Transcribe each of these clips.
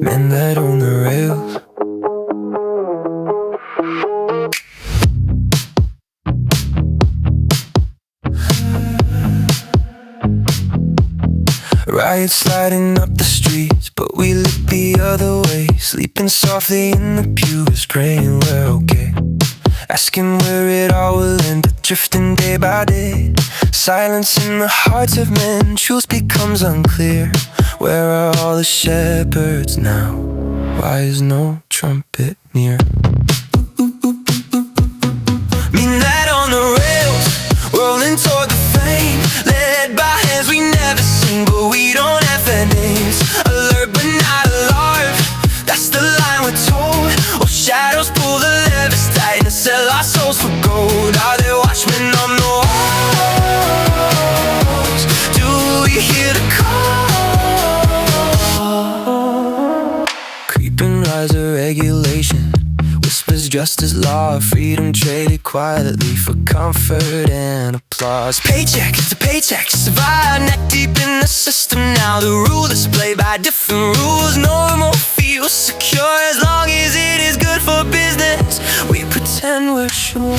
Men that own the rails. Riots lighting up the streets, but we look the other way. Sleeping softly in the pews, praying we're okay. Asking where it all will end, drifting day by day. Silence in the hearts of men, truth becomes unclear. Where are all the shepherds now? Why is no trumpet near? Mean that on the rails, rolling toward the flame, led by hands we never seen, but we don't have their names. Alert but not alarmed, that's the line we're told. Oh, shadows pull the levers tight and sell our souls for gold. Are there watchmen on the walls? Do we hear the call? Creeping rise of regulation, whispers just as law. Freedom traded quietly for comfort and applause. Paycheck to paycheck, survive neck deep in the system. Now the rulers play by different rules. Normal feels secure as long as it is good for business. We pretend we're sure.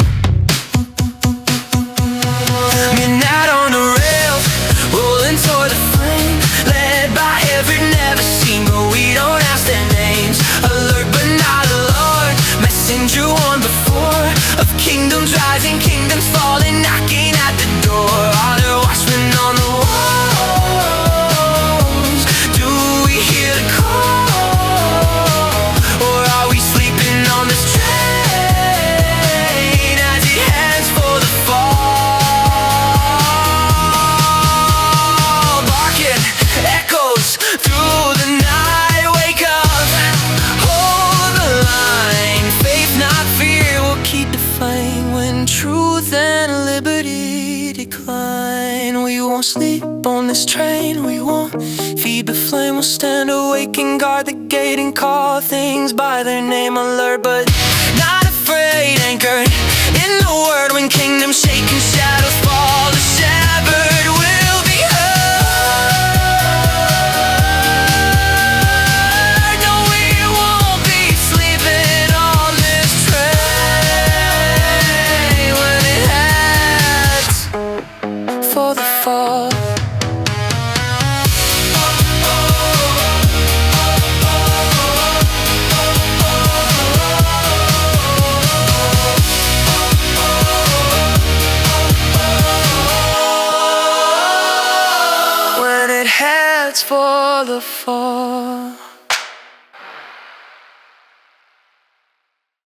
Midnight on the rails, rolling toward the flame, led by every never seen, but we don't ask their names. Alert but not alarmed, messenger one before, of kingdoms rising, kingdoms falling, knocking at the door. Are there watchmen on the walls? Do we hear the call? Or are we sleeping on this train as it heads for the fall? Barking echoes through the night. Wake up, hold the line. Faith, not fear, will keep the flame when truth and liberty decline. We won't sleep on this train, we won't feed the flame. We'll stand awake and guard the gate and call things by their name. Alert but not afraid, anchored in the word. When kingdoms shake and shadows fall, the shepherd will be heard. No, we won't be sleeping on this train when it heads for the fall. When it heads for the fall.